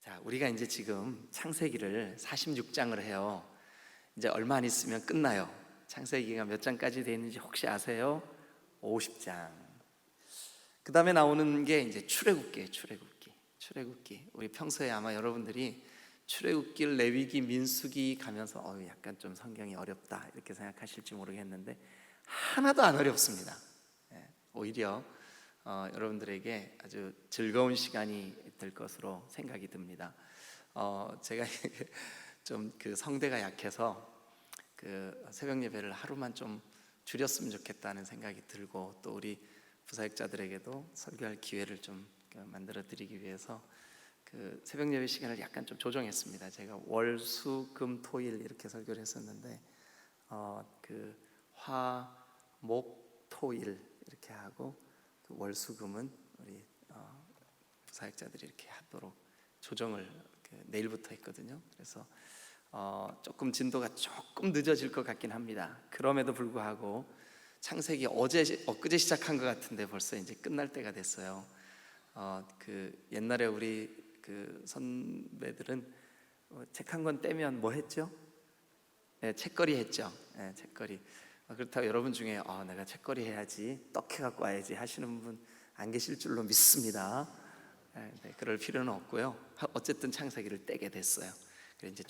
자, 우리가 이제 지금 창세기를 46장을 해요. 이제 얼마 안 있으면 끝나요. 창세기가 몇 장까지 되어 있는지 혹시 아세요? 50장. 그 다음에 나오는 게 이제 출애굽기예요. 출애굽기. 우리 평소에 아마 여러분들이 출애굽기, 레위기, 민수기 가면서 약간 좀 성경이 어렵다 이렇게 생각하실지 모르겠는데 하나도 안 어렵습니다. 오히려 여러분들에게 아주 즐거운 시간이 될 것으로 생각이 듭니다. 제가 좀 그 성대가 약해서 그 새벽 예배를 하루만 좀 줄였으면 좋겠다는 생각이 들고, 또 우리 부사역자들에게도 설교할 기회를 좀 만들어 드리기 위해서 그 새벽 예배 시간을 약간 좀 조정했습니다. 제가 월, 수, 금, 토일 이렇게 설교를 했었는데 그 화, 목, 토일 이렇게 하고 그 월, 수, 금은 우리 부사역자들이 이렇게 하도록 조정을 내일부터 했거든요. 그래서 조금 진도가 조금 늦어질 것 같긴 합니다. 그럼에도 불구하고 창세기 엊그제 시작한 것 같은데 벌써 이제 끝날 때가 됐어요. 그 옛날에 우리 그 선배들은 책 한 권 떼면 뭐 했죠? 책거리 했죠. 책거리. 그렇다고 여러분 중에 내가 책거리 해야지, 떡해 갖고 와야지 하시는 분 안 계실 줄로 믿습니다. 그럴 필요는 없고요. 어쨌든 창세기를 떼게 됐어요. 그래서 이제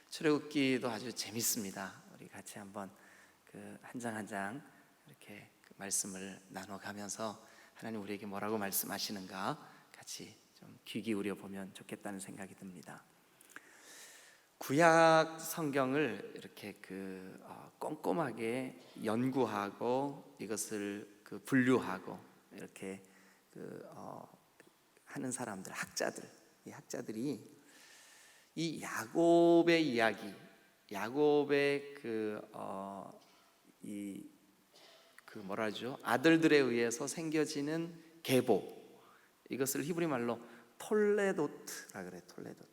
출애굽기도 아주 재밌습니다. 우리 같이 한번 그 한 장 한 장 이렇게 그 말씀을 나눠가면서 하나님 우리에게 뭐라고 말씀하시는가 같이 좀 귀 기울여 보면 좋겠다는 생각이 듭니다. 구약 성경을 이렇게 꼼꼼하게 연구하고 이것을 분류하고 이렇게 하는 사람들, 이 학자들이 이 야곱의 이야기, 야곱의 아들들에 의해서 생겨지는 계보, 이것을 히브리 말로 톨레도트라 그래. 톨레도트.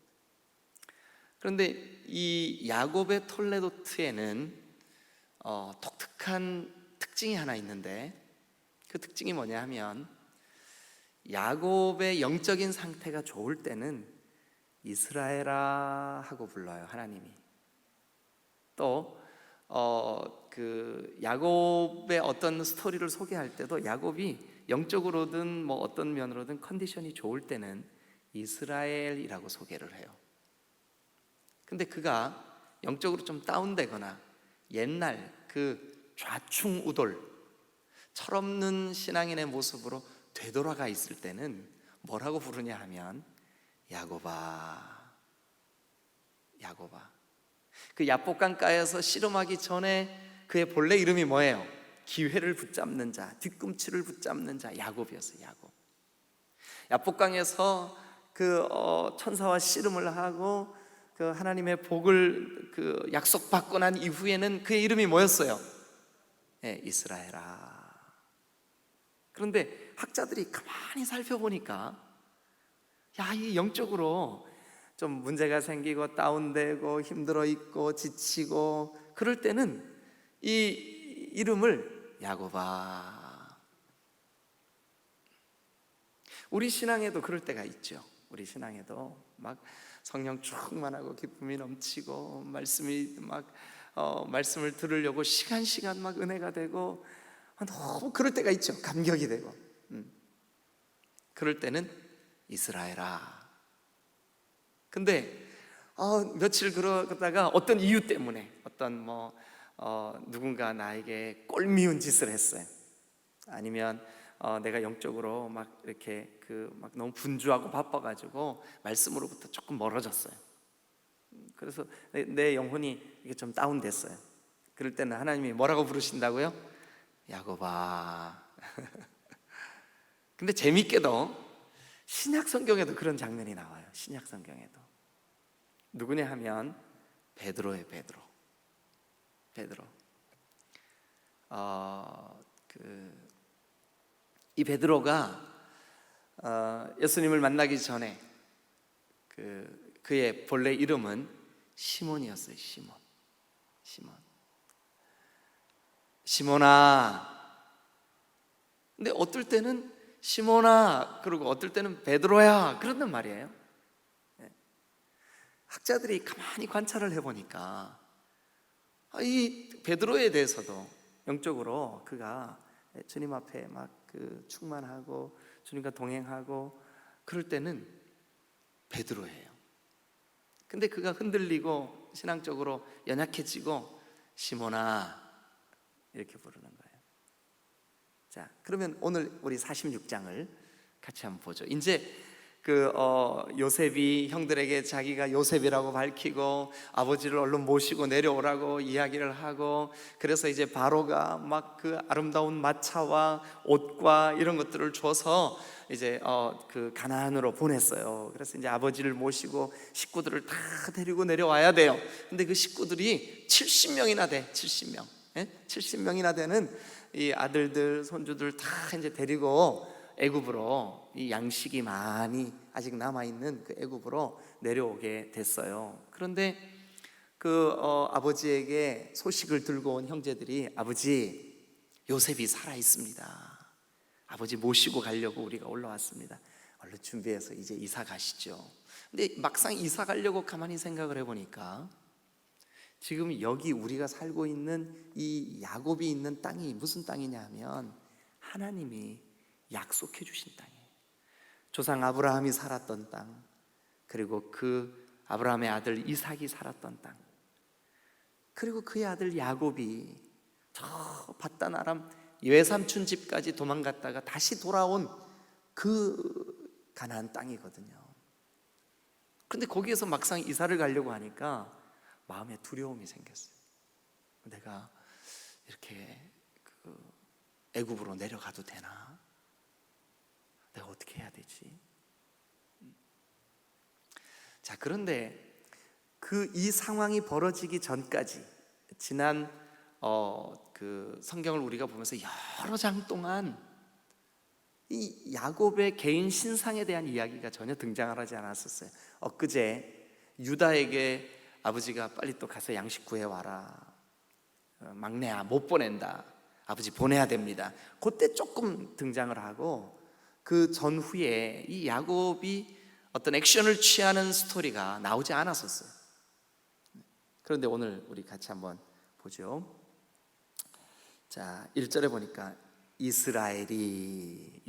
그런데 이 야곱의 톨레도트에는 독특한 특징이 하나 있는데, 그 특징이 뭐냐 하면 야곱의 영적인 상태가 좋을 때는 이스라엘아 하고 불러요, 하나님이. 또 그 야곱의 어떤 스토리를 소개할 때도 야곱이 영적으로든 뭐 어떤 면으로든 컨디션이 좋을 때는 이스라엘이라고 소개를 해요. 근데 그가 영적으로 좀 다운되거나 옛날 그 좌충우돌 철없는 신앙인의 모습으로 되돌아가 있을 때는 뭐라고 부르냐 하면 야곱아. 그 야복강가에서 씨름하기 전에 그의 본래 이름이 뭐예요? 기회를 붙잡는 자, 뒤꿈치를 붙잡는 자, 야곱이었어요. 야곱. 야복강에서 그 천사와 씨름을 하고 그 하나님의 복을 그 약속받고 난 이후에는 그의 이름이 뭐였어요? 이스라엘아. 그런데 학자들이 가만히 살펴보니까 이 영적으로 좀 문제가 생기고 다운되고 힘들어 있고 지치고 그럴 때는 이 이름을 야곱아. 우리 신앙에도 그럴 때가 있죠. 우리 신앙에도 막 성령 충만하고 기쁨이 넘치고 말씀을 들으려고 시간 막 은혜가 되고 너무 그럴 때가 있죠. 감격이 되고. 그럴 때는 이스라엘아. 근데 며칠 그러다가 어떤 이유 때문에 누군가 나에게 꼴미운 짓을 했어요. 아니면 내가 영적으로 막 이렇게 너무 분주하고 바빠가지고 말씀으로부터 조금 멀어졌어요. 그래서 내 영혼이 이게 좀 다운됐어요. 그럴 때는 하나님이 뭐라고 부르신다고요? 야곱아. 근데 재밌게도 신약 성경에도 그런 장면이 나와요. 신약 성경에도 누구냐 하면 베드로예요. 베드로. 이 베드로가 예수님을 만나기 전에 그의 본래 이름은 시몬이었어요. 시몬아. 근데 어떨 때는 시몬아 그러고 어떨 때는 베드로야 그런단 말이에요. 학자들이 가만히 관찰을 해보니까 이 베드로에 대해서도 영적으로 그가 주님 앞에 막 충만하고 주님과 동행하고 그럴 때는 베드로예요. 근데 그가 흔들리고 신앙적으로 연약해지고 시몬아 이렇게 부르는 거예요. 자, 그러면 오늘 우리 46장을 같이 한번 보죠. 이제 요셉이 형들에게 자기가 요셉이라고 밝히고 아버지를 얼른 모시고 내려오라고 이야기를 하고, 그래서 이제 바로가 막 그 아름다운 마차와 옷과 이런 것들을 줘서 이제 가나안으로 보냈어요. 그래서 이제 아버지를 모시고 식구들을 다 데리고 내려와야 돼요. 근데 그 식구들이 70명이나 돼. 70명. 70명이나 되는 이 아들들 손주들 다 이제 데리고 애굽으로, 이 양식이 많이 아직 남아있는 그 애굽으로 내려오게 됐어요. 그런데 아버지에게 소식을 들고 온 형제들이 아버지, 요셉이 살아있습니다. 아버지 모시고 가려고 우리가 올라왔습니다. 얼른 준비해서 이제 이사 가시죠. 근데 막상 이사 가려고 가만히 생각을 해보니까 지금 여기 우리가 살고 있는 이 야곱이 있는 땅이 무슨 땅이냐 하면 하나님이 약속해 주신 땅이에요. 조상 아브라함이 살았던 땅, 그리고 그 아브라함의 아들 이삭이 살았던 땅, 그리고 그의 아들 야곱이 저 밧단 아람 외삼촌 집까지 도망갔다가 다시 돌아온 그 가나안 땅이거든요. 그런데 거기에서 막상 이사를 가려고 하니까 마음에 두려움이 생겼어요. 내가 이렇게 애굽으로 내려가도 되나? 내가 어떻게 해야 되지? 자, 그런데 이 상황이 벌어지기 전까지 지난 성경을 우리가 보면서 여러 장 동안 이 야곱의 개인 신상에 대한 이야기가 전혀 등장을 하지 않았었어요. 엊그제 유다에게 아버지가 빨리 또 가서 양식 구해와라, 막내야 못 보낸다, 아버지 보내야 됩니다, 그때 조금 등장을 하고, 그 전후에 이 야곱이 어떤 액션을 취하는 스토리가 나오지 않았었어요. 그런데 오늘 우리 같이 한번 보죠. 자, 1절에 보니까 이스라엘이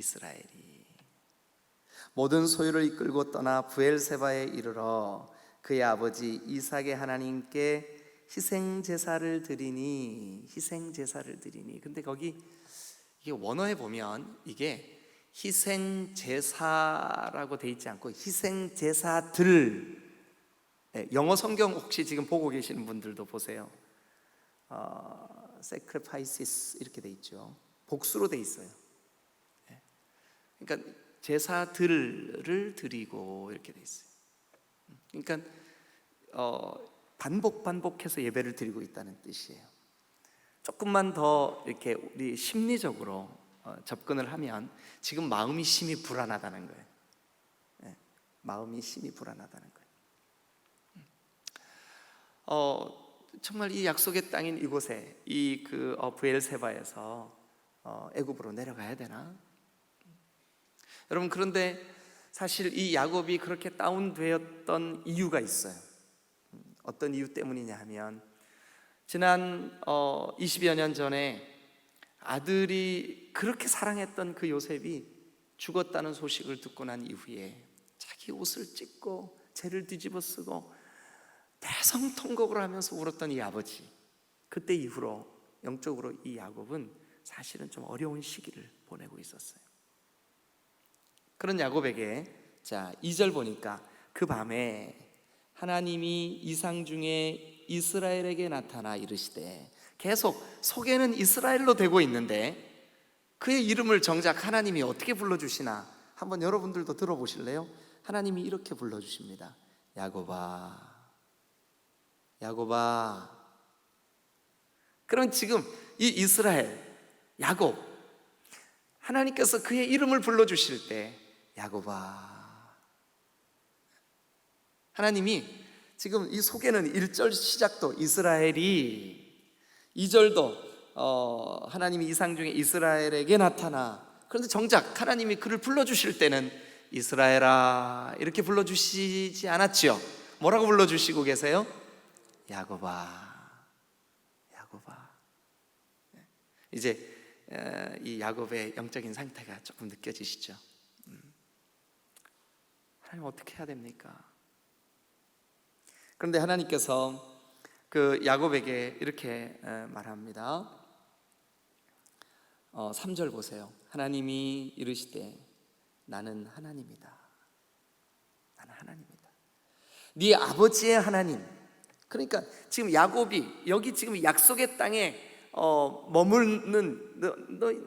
모든 소유를 이끌고 떠나 부엘세바에 이르러 그의 아버지 이삭의 하나님께 희생제사를 드리니. 근데 거기 이게 원어에 보면 이게 희생제사라고 돼 있지 않고 희생제사들. 영어 성경 혹시 지금 보고 계시는 분들도 보세요. sacrifices 이렇게 돼 있죠. 복수로 돼 있어요. 그러니까 제사들을 드리고 이렇게 돼 있어요. 그러니까 반복해서 예배를 드리고 있다는 뜻이에요. 조금만 더 이렇게 우리 심리적으로 접근을 하면 지금 마음이 심히 불안하다는 거예요. 마음이 심히 불안하다는 거예요. 정말 이 약속의 땅인 이곳에 부엘세바에서 애굽으로 내려가야 되나? 여러분, 그런데 사실 이 야곱이 그렇게 다운되었던 이유가 있어요. 어떤 이유 때문이냐 하면 지난 20여 년 전에 아들이 그렇게 사랑했던 그 요셉이 죽었다는 소식을 듣고 난 이후에 자기 옷을 찢고 죄를 뒤집어 쓰고 대성통곡을 하면서 울었던 이 아버지, 그때 이후로 영적으로 이 야곱은 사실은 좀 어려운 시기를 보내고 있었어요. 그런 야곱에게, 자 2절 보니까 그 밤에 하나님이 이상 중에 이스라엘에게 나타나 이르시되, 계속 소개는 이스라엘로 되고 있는데 그의 이름을 정작 하나님이 어떻게 불러주시나 한번 여러분들도 들어보실래요? 하나님이 이렇게 불러주십니다. 야곱아, 야곱아. 그럼 지금 이 이스라엘, 야곱, 하나님께서 그의 이름을 불러주실 때 야곱아, 하나님이 지금 이 소개는 1절 시작도 이스라엘이, 2절도 하나님이 이상 중에 이스라엘에게 나타나, 그런데 정작 하나님이 그를 불러주실 때는 이스라엘아 이렇게 불러주시지 않았죠. 뭐라고 불러주시고 계세요? 야곱아, 야곱아. 이제 이 야곱의 영적인 상태가 조금 느껴지시죠? 하나님 어떻게 해야 됩니까? 그런데 하나님께서 그 야곱에게 이렇게 말합니다. 3절 보세요. 하나님이 이르시되 나는 하나님이다. 나는 하나님이다. 네 아버지의 하나님. 그러니까 지금 야곱이 여기 지금 약속의 땅에 머무는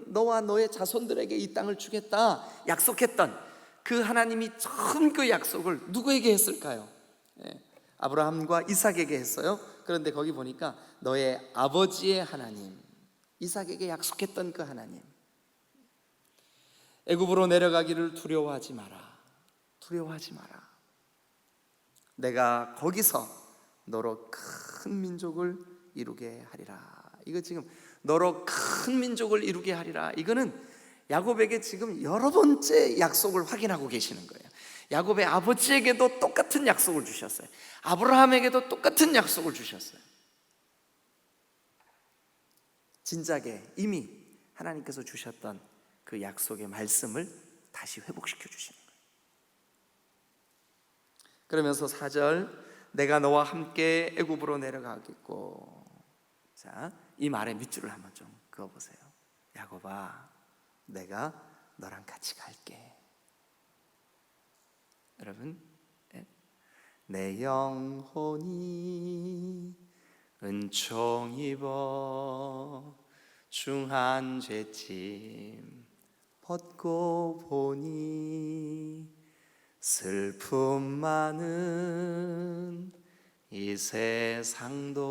너와 너의 자손들에게 이 땅을 주겠다 약속했던 그 하나님이 처음 그 약속을 누구에게 했을까요? 아브라함과 이삭에게 했어요. 그런데 거기 보니까 너의 아버지의 하나님, 이삭에게 약속했던 그 하나님. 애굽으로 내려가기를 두려워하지 마라. 두려워하지 마라. 내가 거기서 너로 큰 민족을 이루게 하리라. 이거 지금 너로 큰 민족을 이루게 하리라. 이거는 야곱에게 지금 여러 번째 약속을 확인하고 계시는 거예요. 야곱의 아버지에게도 똑같은 약속을 주셨어요. 아브라함에게도 똑같은 약속을 주셨어요. 진작에 이미 하나님께서 주셨던 그 약속의 말씀을 다시 회복시켜 주시는 거예요. 그러면서 4절 내가 너와 함께 애굽으로 내려가겠고, 자, 이 말의 밑줄을 한번 좀 그어보세요. 야곱아, 내가 너랑 같이 갈게. 여러분, 내 영혼이 은총 입어 중한 죄짐 벗고 보니 슬픔 많은 이 세상도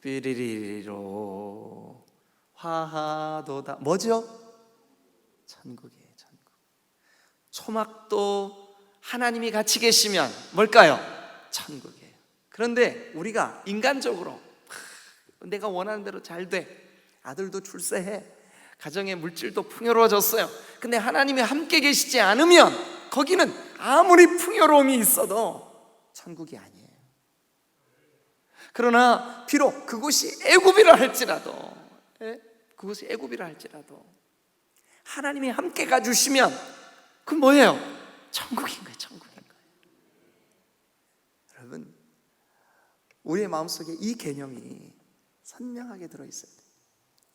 삐리리로 화하도다. 뭐죠? 천국이에요. 천국. 초막도 하나님이 같이 계시면 뭘까요? 천국이에요. 그런데 우리가 인간적으로 내가 원하는 대로 잘 돼, 아들도 출세해, 가정의 물질도 풍요로워졌어요. 근데 하나님이 함께 계시지 않으면 거기는 아무리 풍요로움이 있어도 천국이 아니에요. 그러나 비록 그곳이 애굽이라 할지라도, 그곳이 애굽이라 할지라도 하나님이 함께 가주시면 그건 뭐예요? 천국인 거예요. 천국인 거예요. 여러분, 우리의 마음속에 이 개념이 선명하게 들어있어요.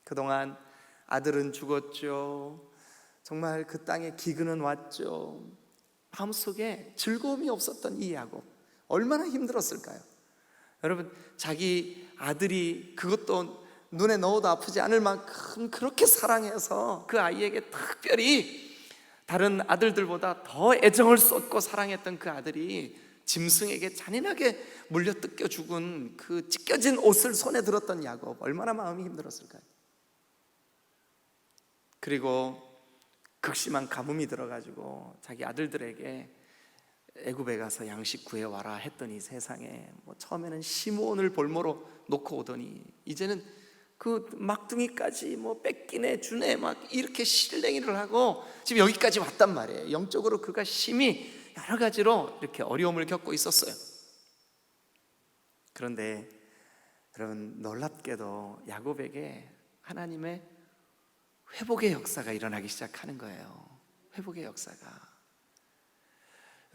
그동안 아들은 죽었죠. 정말 그 땅에 기근은 왔죠. 마음속에 즐거움이 없었던 이 야곱, 얼마나 힘들었을까요? 여러분, 자기 아들이 그것도 눈에 넣어도 아프지 않을 만큼 그렇게 사랑해서 그 아이에게 특별히 다른 아들들보다 더 애정을 쏟고 사랑했던 그 아들이 짐승에게 잔인하게 물려 뜯겨 죽은 그 찢겨진 옷을 손에 들었던 야곱, 얼마나 마음이 힘들었을까요? 그리고 극심한 가뭄이 들어가지고 자기 아들들에게 애굽에 가서 양식 구해와라 했더니 세상에 처음에는 시므온을 볼모로 놓고 오더니 이제는 그 막둥이까지 뺏기네 주네 막 이렇게 실랭이를 하고 지금 여기까지 왔단 말이에요. 영적으로 그가 심히 여러 가지로 이렇게 어려움을 겪고 있었어요. 그런데 여러분, 놀랍게도 야곱에게 하나님의 회복의 역사가 일어나기 시작하는 거예요. 회복의 역사가.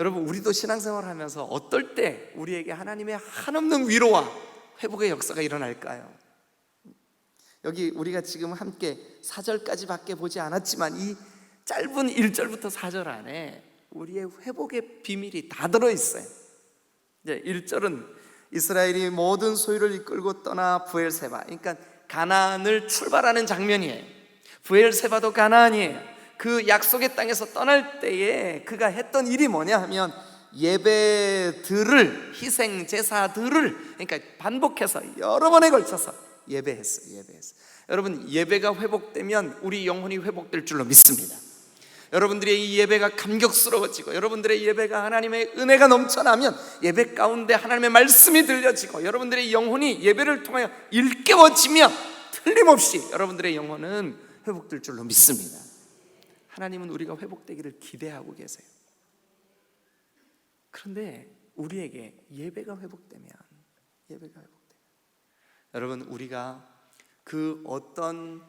여러분, 우리도 신앙생활 하면서 어떨 때 우리에게 하나님의 한없는 위로와 회복의 역사가 일어날까요? 여기 우리가 지금 함께 4절까지밖에 보지 않았지만 이 짧은 1절부터 4절 안에 우리의 회복의 비밀이 다 들어있어요. 이제 1절은 이스라엘이 모든 소유를 이끌고 떠나 브엘세바, 그러니까 가나안을 출발하는 장면이에요. 브엘세바도 가나안이에요. 그 약속의 땅에서 떠날 때에 그가 했던 일이 뭐냐 하면 예배들을, 희생 제사들을, 그러니까 반복해서 여러 번에 걸쳐서 예배했어요. 여러분, 예배가 회복되면 우리 영혼이 회복될 줄로 믿습니다. 여러분들의 이 예배가 감격스러워지고 여러분들의 예배가 하나님의 은혜가 넘쳐나면 예배 가운데 하나님의 말씀이 들려지고 여러분들의 영혼이 예배를 통하여 일깨워지면 틀림없이 여러분들의 영혼은 회복될 줄로 믿습니다. 하나님은 우리가 회복되기를 기대하고 계세요. 그런데 우리에게 예배가 회복되면 여러분, 우리가 그 어떤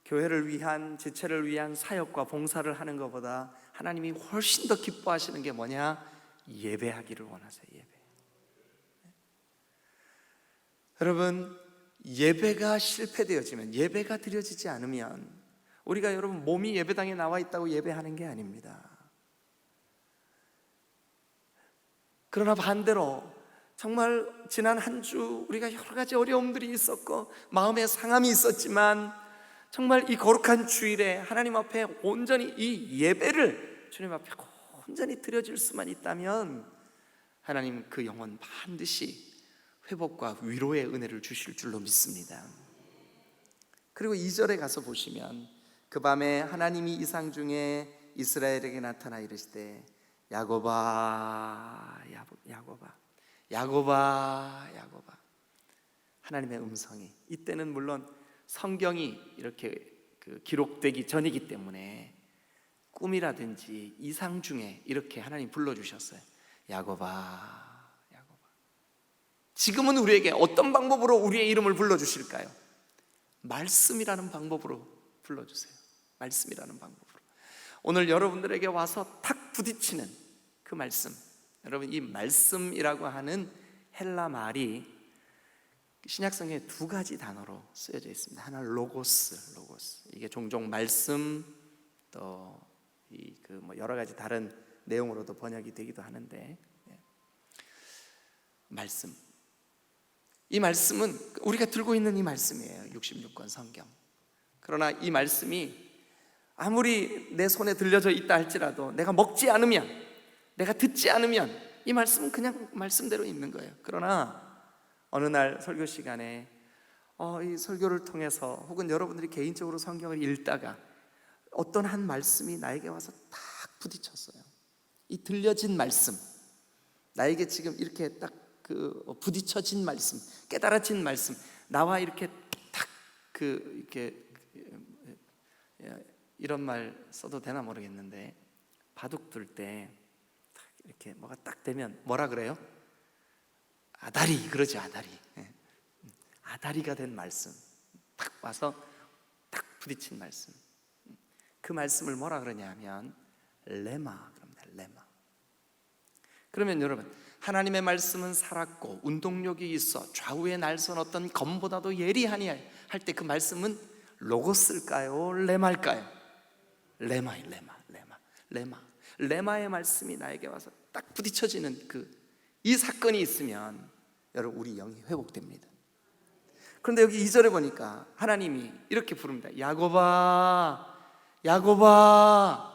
교회를 위한, 지체를 위한 사역과 봉사를 하는 것보다 하나님이 훨씬 더 기뻐하시는 게 뭐냐? 예배하기를 원하세요. 예배. 여러분, 예배가 실패되어지면, 예배가 드려지지 않으면, 우리가 여러분 몸이 예배당에 나와 있다고 예배하는 게 아닙니다. 그러나 반대로 정말 지난 한 주 우리가 여러 가지 어려움들이 있었고 마음의 상함이 있었지만, 정말 이 거룩한 주일에 하나님 앞에 온전히 이 예배를 주님 앞에 온전히 드려질 수만 있다면 하나님 그 영혼 반드시 회복과 위로의 은혜를 주실 줄로 믿습니다. 그리고 2절에 가서 보시면, 그 밤에 하나님이 이상 중에 이스라엘에게 나타나 이르시되 야곱아, 야곱아, 야곱아, 야곱아. 하나님의 음성이, 이때는 물론 성경이 이렇게 기록되기 전이기 때문에 꿈이라든지 이상 중에 이렇게 하나님 불러주셨어요. 야곱아, 야곱아. 지금은 우리에게 어떤 방법으로 우리의 이름을 불러주실까요? 말씀이라는 방법으로 불러주세요. 말씀이라는 방법으로. 오늘 여러분들에게 와서 탁 부딪히는 그 말씀, 여러분, 이 말씀이라고 하는 헬라 말이 신약성경에 두 가지 단어로 쓰여져 있습니다. 하나 로고스. 이게 종종 말씀, 또 여러 가지 다른 내용으로도 번역이 되기도 하는데, 말씀. 이 말씀은 우리가 들고 있는 이 말씀이에요. 66권 성경. 그러나 이 말씀이 아무리 내 손에 들려져 있다 할지라도 내가 먹지 않으면, 내가 듣지 않으면 이 말씀은 그냥 말씀대로 있는 거예요. 그러나 어느 날 설교 시간에 이 설교를 통해서 혹은 여러분들이 개인적으로 성경을 읽다가 어떤 한 말씀이 나에게 와서 딱 부딪혔어요. 이 들려진 말씀, 나에게 지금 이렇게 딱 부딪혀진 말씀, 깨달아진 말씀, 나와 이렇게 딱 이렇게 이런 말 써도 되나 모르겠는데, 바둑 둘 때 이렇게 뭐가 딱 되면 뭐라 그래요? 아다리, 그러죠. 아다리. 아다리가 된 말씀, 딱 와서 딱 부딪힌 말씀, 그 말씀을 뭐라 그러냐 하면 레마 그럽니다. 레마. 그러면 여러분, 하나님의 말씀은 살았고 운동력이 있어 좌우에 날선 어떤 검보다도 예리하니 할 때 그 말씀은 로고스일까요? 레마일까요? 레마의 레마의 말씀이 나에게 와서 딱 부딪혀지는 이 사건이 있으면 여러분, 우리 영이 회복됩니다. 그런데 여기 2절에 보니까 하나님이 이렇게 부릅니다. 야곱아, 야곱아.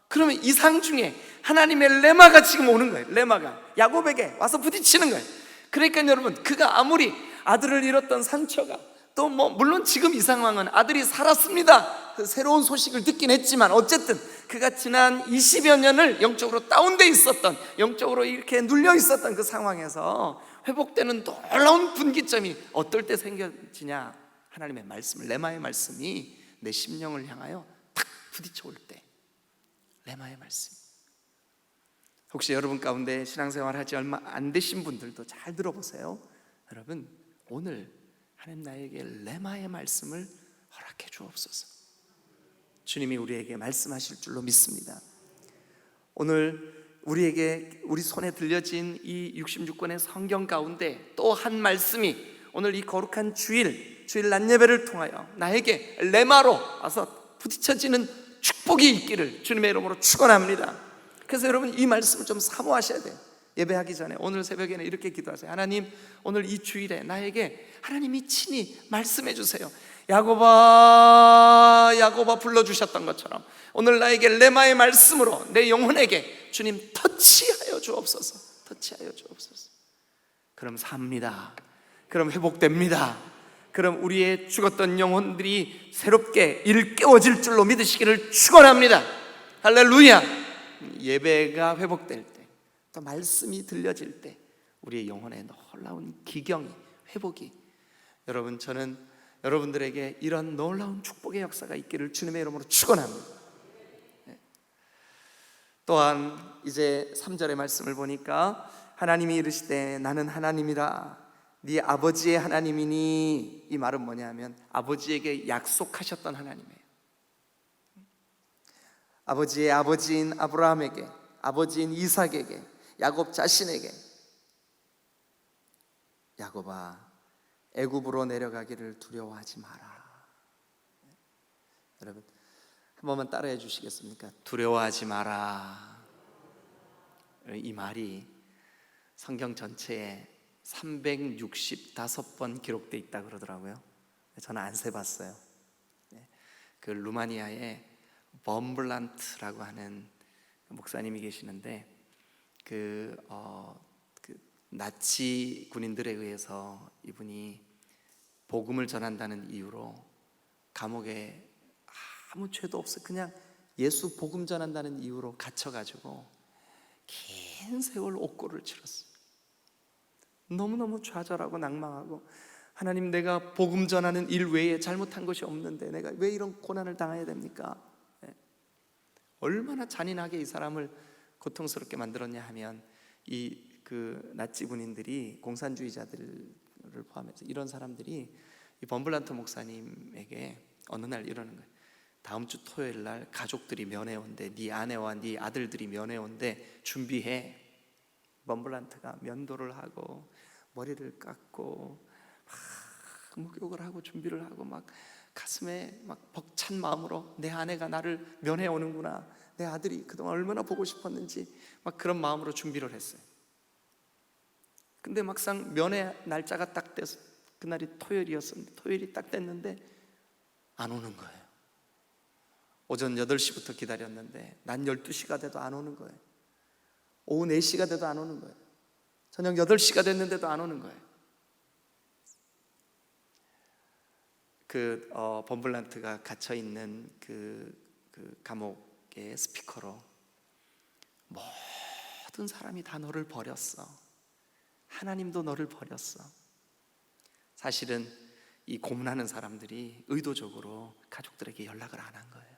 그러면 이상 중에 하나님의 레마가 지금 오는 거예요. 레마가 야곱에게 와서 부딪히는 거예요. 그러니까 여러분, 그가 아무리 아들을 잃었던 상처가, 또 물론 지금 이 상황은 아들이 살았습니다. 새로운 소식을 듣긴 했지만 어쨌든 그가 지난 20여 년을 영적으로 다운돼 있었던, 영적으로 이렇게 눌려 있었던 그 상황에서 회복되는 놀라운 분기점이 어떨 때 생겨지냐? 하나님의 말씀, 레마의 말씀이 내 심령을 향하여 탁 부딪혀 올 때, 레마의 말씀. 혹시 여러분 가운데 신앙생활 하지 얼마 안 되신 분들도 잘 들어보세요. 여러분, 오늘 하나님 나에게 레마의 말씀을 허락해 주옵소서. 주님이 우리에게 말씀하실 줄로 믿습니다. 오늘 우리에게, 우리 손에 들려진 이 66권의 성경 가운데 또 한 말씀이 오늘 이 거룩한 주일 낮 예배를 통하여 나에게 레마로 와서 부딪혀지는 축복이 있기를 주님의 이름으로 축원합니다. 그래서 여러분, 이 말씀을 좀 사모하셔야 돼요. 예배하기 전에 오늘 새벽에는 이렇게 기도하세요. 하나님, 오늘 이 주일에 나에게 하나님이 친히 말씀해 주세요. 야곱아, 야곱아 불러주셨던 것처럼 오늘 나에게 레마의 말씀으로 내 영혼에게 주님 터치하여 주옵소서. 터치하여 주옵소서. 그럼 삽니다. 그럼 회복됩니다. 그럼 우리의 죽었던 영혼들이 새롭게 일깨워질 줄로 믿으시기를 축원합니다. 할렐루야. 예배가 회복될 때, 또 말씀이 들려질 때 우리의 영혼에 놀라운 기경이, 회복이, 여러분, 저는 여러분들에게 이런 놀라운 축복의 역사가 있기를 주님의 이름으로 축원합니다. 또한 이제 3절의 말씀을 보니까 하나님이 이르시되 나는 하나님이라 네 아버지의 하나님이니, 이 말은 뭐냐면 아버지에게 약속하셨던 하나님이에요. 아버지의 아버지인 아브라함에게, 아버지인 이삭에게, 야곱 자신에게, 야곱아 애굽으로 내려가기를 두려워하지 마라. 여러분 한 번만 따라해 주시겠습니까? 두려워하지 마라. 이 말이 성경 전체에 365번 기록되어 있다 그러더라고요. 저는 안 세봤어요. 그 루마니아에 범블란트라고 하는 목사님이 계시는데 그 나치 군인들에 의해서 이분이 복음을 전한다는 이유로 감옥에 아무 죄도 없어 그냥 예수 복음 전한다는 이유로 갇혀가지고 긴 세월 옥고를 치렀어요. 너무너무 좌절하고 낭망하고, 하나님 내가 복음 전하는 일 외에 잘못한 것이 없는데 내가 왜 이런 고난을 당해야 됩니까? 얼마나 잔인하게 이 사람을 고통스럽게 만들었냐 하면 그 나치 군인들이, 공산주의자들을 포함해서 이런 사람들이 이 범블란트 목사님에게 어느 날 이러는 거예요. 다음 주 토요일 날 가족들이 면회 온대. 네 아내와 네 아들들이 면회 온대. 준비해. 범블란트가 면도를 하고 머리를 깎고 막 목욕을 하고 준비를 하고 막 가슴에 막 벅찬 마음으로 내 아내가 나를 면회 오는구나, 내 아들이 그동안 얼마나 보고 싶었는지 막 그런 마음으로 준비를 했어요. 근데 막상 면회 날짜가 딱 돼서 그날이 토요일이었었는데, 토요일이 딱 됐는데 안 오는 거예요. 오전 8시부터 기다렸는데 난 12시가 돼도 안 오는 거예요. 오후 4시가 돼도 안 오는 거예요. 저녁 8시가 됐는데도 안 오는 거예요. 범블란트가 갇혀있는 그 감옥의 스피커로 모든 사람이 다 너를 버렸어. 하나님도 너를 버렸어. 사실은 이 고문하는 사람들이 의도적으로 가족들에게 연락을 안 한 거예요.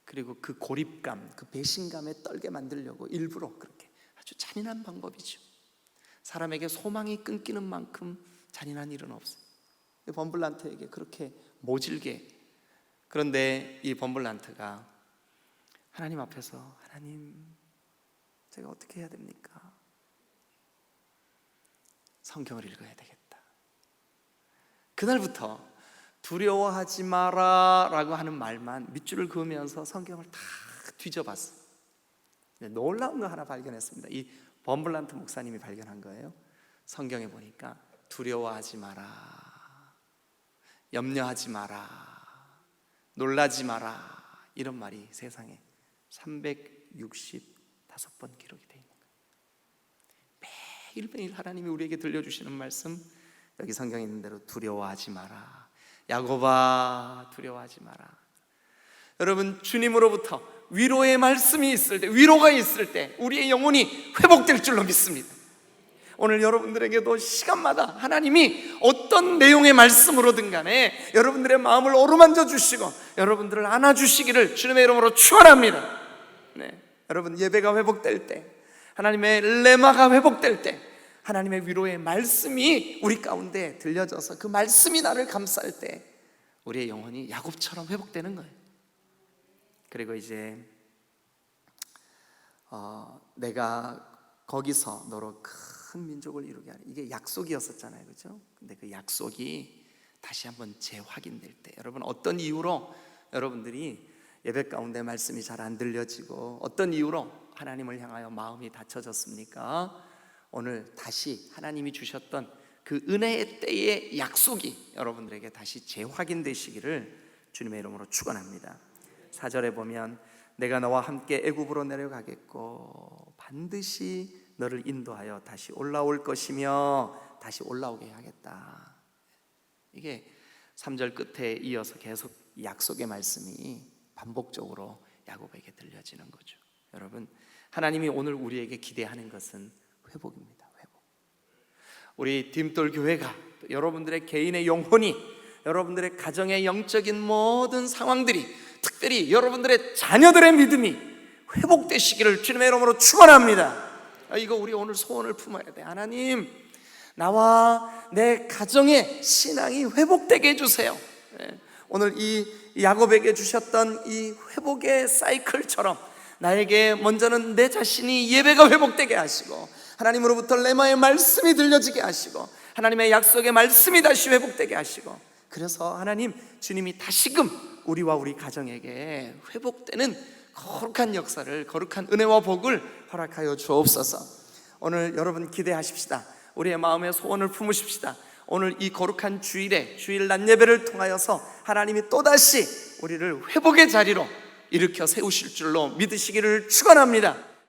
그리고 그 고립감, 그 배신감에 떨게 만들려고 일부러 그렇게, 아주 잔인한 방법이죠. 사람에게 소망이 끊기는 만큼 잔인한 일은 없어요. 범블란트에게 그렇게 모질게. 그런데 이 범블란트가 하나님 앞에서, 하나님 제가 어떻게 해야 됩니까? 성경을 읽어야 되겠다. 그날부터 두려워하지 마라 라고 하는 말만 밑줄을 그으면서 성경을 다 뒤져봤어요. 놀라운 거 하나 발견했습니다. 이 범블란트 목사님이 발견한 거예요. 성경에 보니까 두려워하지 마라, 염려하지 마라, 놀라지 마라, 이런 말이 세상에 365번 기록이 되어 있는 거예요. 매일매일 하나님이 우리에게 들려주시는 말씀, 여기 성경에 있는 대로 두려워하지 마라. 야곱아 두려워하지 마라. 여러분, 주님으로부터 위로의 말씀이 있을 때, 위로가 있을 때 우리의 영혼이 회복될 줄로 믿습니다. 오늘 여러분들에게도 시간마다 하나님이 어떤 내용의 말씀으로든 간에 여러분들의 마음을 어루만져 주시고 여러분들을 안아주시기를 주님의 이름으로 축원합니다. 여러분, 예배가 회복될 때, 하나님의 레마가 회복될 때, 하나님의 위로의 말씀이 우리 가운데 들려져서 그 말씀이 나를 감쌀 때 우리의 영혼이 야곱처럼 회복되는 거예요. 그리고 이제 내가 거기서 너로 큰 민족을 이루게 하리, 이게 약속이었었잖아요, 그렇죠? 근데 그 약속이 다시 한번 재확인될 때, 여러분 어떤 이유로 여러분들이 예배 가운데 말씀이 잘 안 들려지고 어떤 이유로 하나님을 향하여 마음이 닫혀졌습니까? 오늘 다시 하나님이 주셨던 그 은혜의 때의 약속이 여러분들에게 다시 재확인되시기를 주님의 이름으로 축원합니다. 4절에 보면 내가 너와 함께 애굽으로 내려가겠고 반드시 너를 인도하여 다시 올라올 것이며 다시 올라오게 하겠다. 이게 3절 끝에 이어서 계속 약속의 말씀이 반복적으로 야곱에게 들려지는 거죠. 여러분, 하나님이 오늘 우리에게 기대하는 것은 회복입니다. 회복. 우리 디딤돌 교회가, 여러분들의 개인의 영혼이, 여러분들의 가정의 영적인 모든 상황들이, 특별히 여러분들의 자녀들의 믿음이 회복되시기를 주님의 이름으로 축원합니다. 이거 우리 오늘 소원을 품어야 돼. 하나님, 나와 내 가정의 신앙이 회복되게 해주세요. 오늘 이 야곱에게 주셨던 이 회복의 사이클처럼 나에게 먼저는 내 자신이 예배가 회복되게 하시고, 하나님으로부터 레마의 말씀이 들려지게 하시고, 하나님의 약속의 말씀이 다시 회복되게 하시고, 그래서 하나님, 주님이 다시금 우리와 우리 가정에게 회복되는 거룩한 역사를, 거룩한 은혜와 복을 허락하여 주옵소서. 오늘 여러분 기대하십시다. 우리의 마음의 소원을 품으십시다. 오늘 이 거룩한 주일에, 주일 낮 예배를 통하여서 하나님이 또다시 우리를 회복의 자리로 일으켜 세우실 줄로 믿으시기를 축원합니다.